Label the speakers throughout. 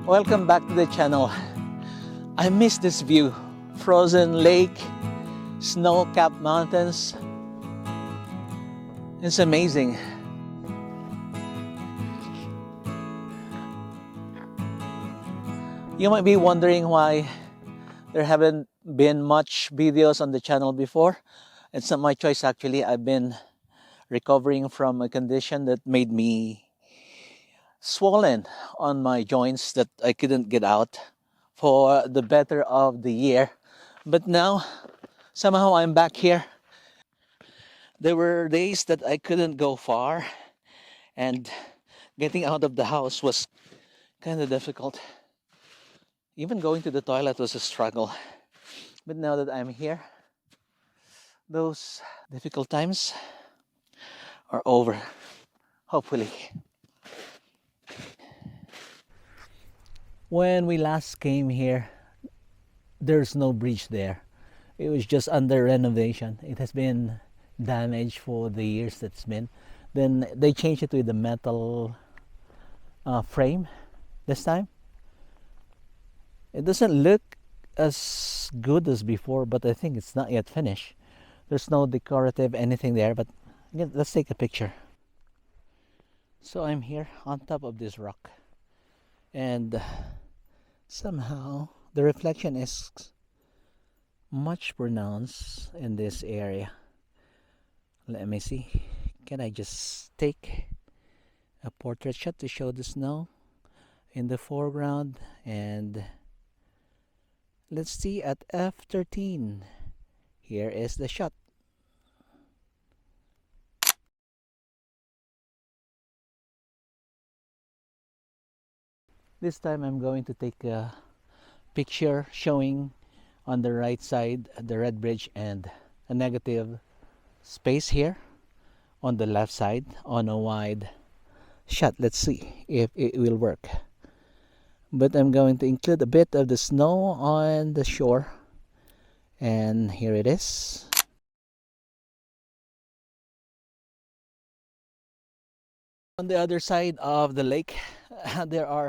Speaker 1: Welcome back to the channel. I miss this view. Frozen lake, snow-capped mountains. It's amazing. You might be wondering why there haven't been much videos on the channel before. It's not my choice actually. I've been recovering from a condition that made me swollen on my joints that I couldn't get out for the better of the year. But now, somehow I'm back here. There were days that I couldn't go far, and getting out of the house was kind of difficult. Even going to the toilet was a struggle. But now that I'm here, those difficult times are over, hopefully. When we last came here, there's no bridge there. It was just under renovation. It has been damaged for the years that's been. Then they changed it with the metal frame this time. It doesn't look as good as before, but I think it's not yet finished. There's no decorative anything there, but again, let's take a picture. So I'm here on top of this rock, and somehow the reflection is much pronounced in this area. Let me see. Can I just take a portrait shot to show the snow in the foreground? And let's see at f13. Here is the shot. This time I'm going to take a picture showing on the right side the red bridge and a negative space here on the left side on a wide shot. Let's see if it will work. But I'm going to include a bit of the snow on the shore, and here it is. On the other side of the lake, there are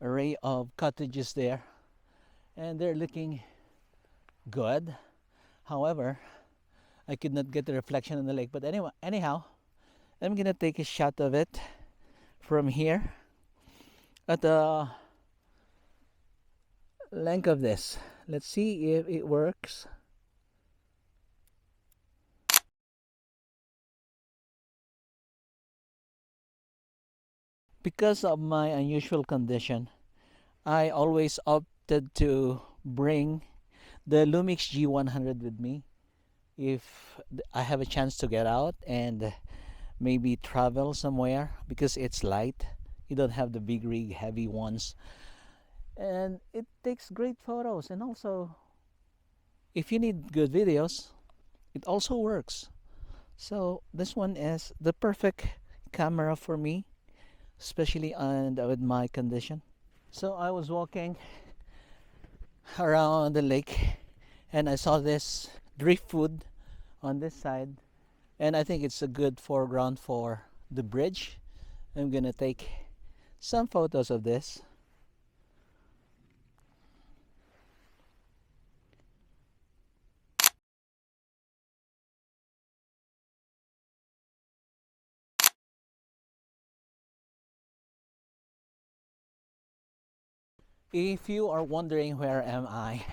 Speaker 1: an array of cottages there, and they're looking good. However, I could not get the reflection in the lake. But anyway, anyhow, I'm gonna take a shot of it from here at the length of this. Let's see if it works. Because of my unusual condition, I always opted to bring the Lumix G100 with me if I have a chance to get out and maybe travel somewhere, because it's light. You don't have the big rig heavy ones, and it takes great photos. And also, if you need good videos, it also works. So this one is the perfect camera for me, especially with my condition. So I was walking around the lake and I saw this driftwood on this side, and I think it's a good foreground for the bridge. I'm gonna take some photos of this. If you are wondering where am I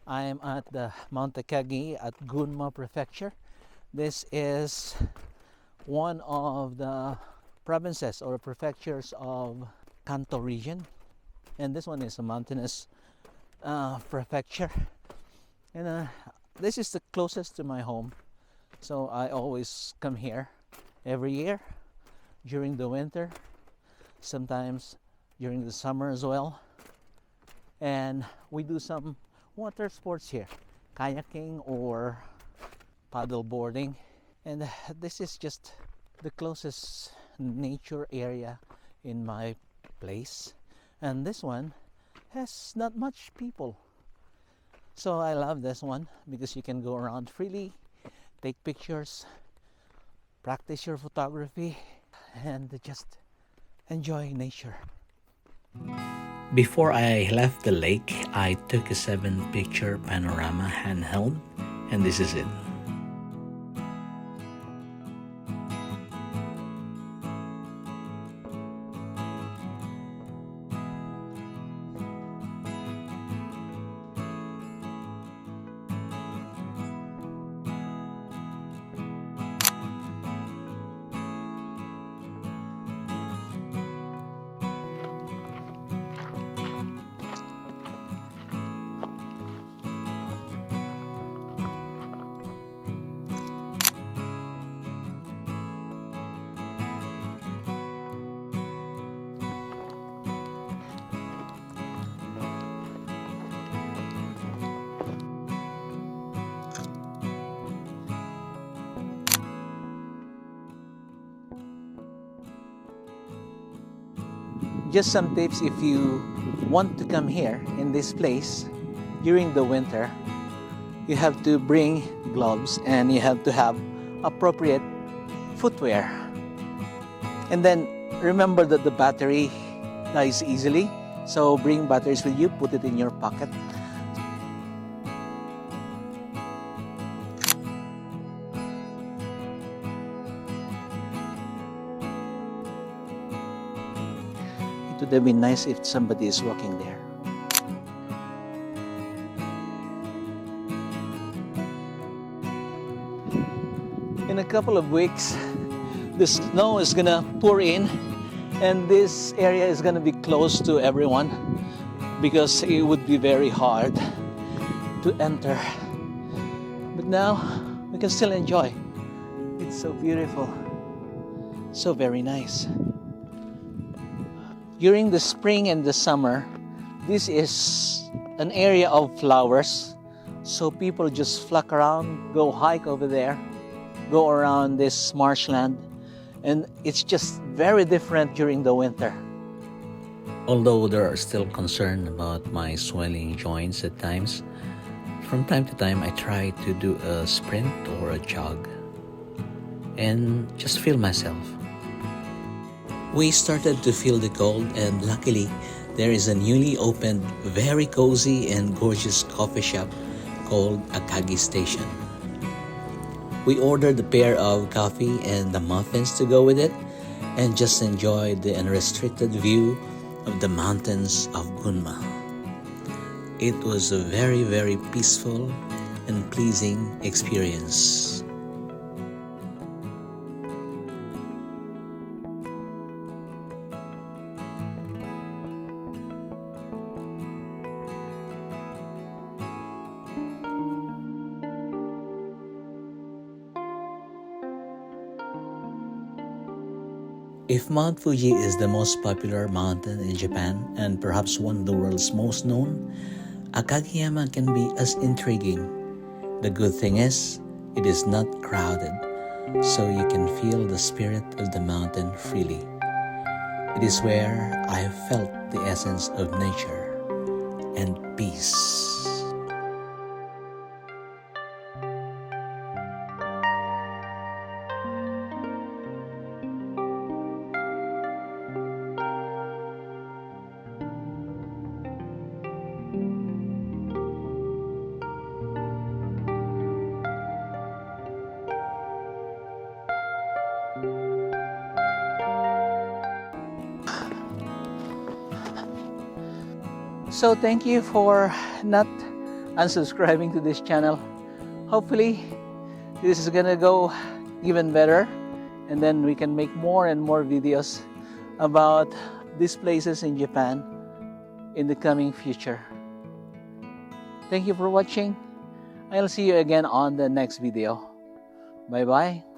Speaker 1: am at the Mount Takagi at Gunma Prefecture. This is one of the provinces or prefectures of Kanto region, and this one is a mountainous prefecture, and this is the closest to my home, so I always come here every year during the winter, sometimes during the summer as well. And we do some water sports here, kayaking or paddle boarding. And this is just the closest nature area in my place. And this one has not much people. So I love this one because you can go around freely, take pictures, practice your photography, and just enjoy nature. Before I left the lake, I took a 7-picture panorama handheld, and this is it. Just some tips if you want to come here in this place during the winter. You have to bring gloves and you have to have appropriate footwear. And then remember that the battery dies easily. So bring batteries with you, put it in your pocket. It would have been nice if somebody is walking there. In a couple of weeks, the snow is gonna pour in and this area is gonna be closed to everyone because it would be very hard to enter. But now we can still enjoy. It's so beautiful, so very nice. During the spring and the summer, this is an area of flowers. So people just flock around, go hike over there, go around this marshland. And it's just very different during the winter. Although there are still concerns about my swelling joints at times, from time to time I try to do a sprint or a jog and just feel myself. We started to feel the cold and luckily there is a newly opened, very cozy and gorgeous coffee shop called Akagi Station. We ordered a pair of coffee and the muffins to go with it and just enjoyed the unrestricted view of the mountains of Gunma. It was a very, very peaceful and pleasing experience. If Mount Fuji is the most popular mountain in Japan and perhaps one of the world's most known, Akagiyama can be as intriguing. The good thing is, it is not crowded, so you can feel the spirit of the mountain freely. It is where I have felt the essence of nature and peace. So thank you for not unsubscribing to this channel. Hopefully this is gonna go even better and then we can make more and more videos about these places in Japan in the coming future. Thank you for watching. I'll see you again on the next video. Bye bye.